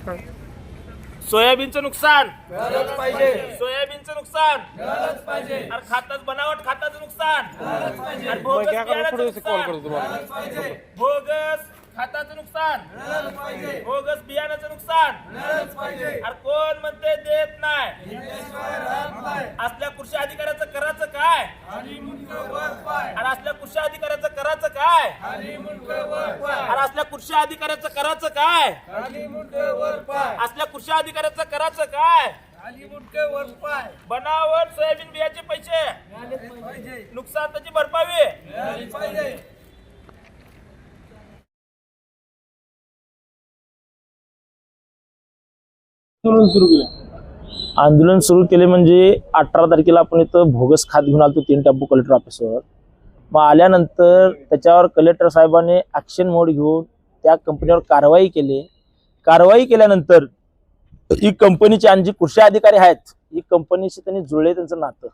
सोयाबीनचं नुकसान झालंच पाहिजे, सोयाबीनचं नुकसान झालंच पाहिजे, अरे खातात बनावट खाताचं नुकसान झालंच पाहिजे, अरे बोगस बियाणाचं झालंच नुकसान पाहिजे, बोगस खाताचं नुकसान झालंच पाहिजे, बोगस बियाणाचं नुकसान झालंच पाहिजे. अरे कोण म्हणते देत नाही दिल्याशिवाय राहत नाही. असल्या कृषी अधिकाऱ्याचं करायचं काय खाली मुंडकं वर पाय, अरे असल्या कृषी अधिकाऱ्याचं करायचं काय खाली मुंडकं वर पाय, अरे असल्या कृषी अधिकाऱ्याचं करायचं काय खाली मुंडकं वर पाय, असल्या कृषी अधिकाऱ्याचं करायचं काय खाली मुंडकं वर पाय. बनावट सोयाबीन बियाचे पैसे झालंच पाहिजे, नुकसान त्याची भरपाई झालंच पाहिजे. आंदोलन सुरू केले म्हणजे 18 तारखेला आपण इथं भोगस खात घेऊन आलो 3 टेम्पो कलेक्टर ऑफिसवर. मग आल्यानंतर त्याच्यावर कलेक्टर साहेबांनी ॲक्शन मोड घेऊन त्या कंपनीवर कारवाई केली. कारवाई केल्यानंतर ही कंपनीचे आणि जे कृषी अधिकारी आहेत ही कंपनीशी त्यांनी जुळले त्यांचं नातं.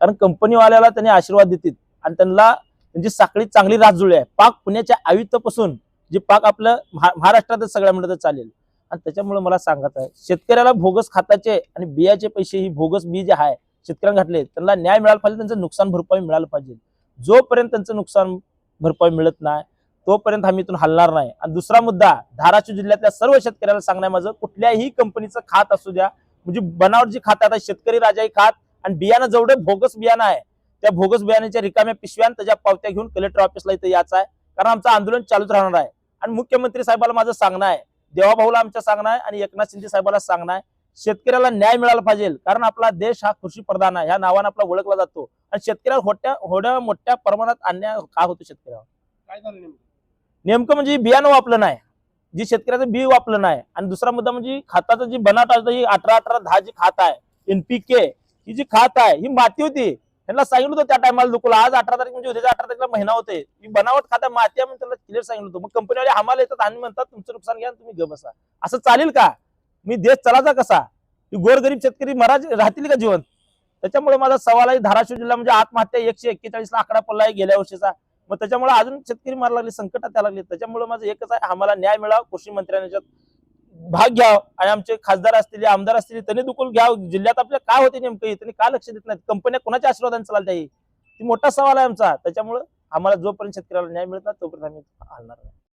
कारण कंपनीवाल्याला त्यांनी आशीर्वाद देतील आणि त्यांना त्यांची साखळी चांगली रास जुळली आहे. पाक पुण्याच्या आयुक्तपासून जे पाक आपलं महाराष्ट्रातच सगळ्या म्हणलं तर चालेल. आणि त्याच्यामुळे मला सांगत आहे शेतकऱ्याला भोगस खाताचे आणि बियाचे पैसे ही भोगस बी जे आहे शेतकऱ्यांना घातले त्यांना न्याय मिळाला पाहिजे, त्यांचं नुकसान भरपाई मिळालं पाहिजे. जोपर्यंत त्यांचं नुकसान भरपाई मिळत नाही तोपर्यंत आम्ही इथून हलणार नाही. आणि दुसरा मुद्दा धाराशिव जिल्ह्यातल्या सर्व शेतकऱ्याला सांगणं माझं कुठल्याही कंपनीचं खात असू द्या म्हणजे बनावट जी खात आता शेतकरी राजाही खात आणि बियाणं जेवढं भोगस बियाणं आहे त्या भोगस बियाण्याच्या रिकाम्या पिशव्या त्याच्या पावत्या घेऊन कलेक्टर ऑफिसला इथं यायचं आहे. कारण आमचं आंदोलन चालूच राहणार आहे. आणि मुख्यमंत्री साहेबाला माझं सांगणं आहे, देवाभाऊला आमच्या सांगणं आहे आणि एकनाथ शिंदे साहेबाला सांगणं आहे शेतकऱ्याला न्याय मिळाला पाहिजे. कारण आपला देश हा कृषी प्रधान आहे, ह्या नावाने आपला ओळखला जातो. आणि शेतकऱ्याला होड्या मोठ्या प्रमाणात अन्याय का होतो शेतकऱ्यावर. काय झालं नेमकं म्हणजे बियाणं वापलं नाही, जी शेतकऱ्याचं बी वापलं नाही. आणि दुसरा मुद्दा म्हणजे खताचं जी बनावट असतं ही 18-18-10 जी खात आहे NPK ही जी खात आहे ही माती होती. त्यांना सांगितलं होतं त्या टायमाला दुखला. आज 18 तारीख म्हणजे उद्याच्या 18 तारखेला महिना होते. ही बनावट खाता माती आहे म्हणून त्याला क्लिअर सांगितलं होतं. मग कंपनीवाले आम्हाला येतात आणि म्हणतात तुमचं नुकसान घ्या तुम्ही ग बसा. असं चालेल का? मी देश चालायचा कसा? गोरगरीब शेतकरी राहतील का जीवन? त्याच्यामुळे माझा सवाल आहे धाराशिव जिल्हा म्हणजे आत्महत्या 141 ला आकडा पडला आहे गेल्या वर्षीचा. मग त्याच्यामुळे अजून शेतकरी मारा लागले, संकटात यायला लागले. त्याच्यामुळे माझं एकच आहे आम्हाला न्याय मिळावा, कृषी मंत्र्यांच्या भाग घ्याव आणि आमचे खासदार असतील आमदार असतील त्यांनी दुखून घ्यावं. जिल्ह्यात आपल्या काय होते नेमकं त्यांनी का लक्ष देत नाहीत? कंपन्या कोणाच्या आशीर्वादाने चालतात ही मोठा सवाल आहे आमचा. त्याच्यामुळे आम्हाला जोपर्यंत शेतकऱ्याला न्याय मिळत नाही तोपर्यंत आम्ही हलणार नाही.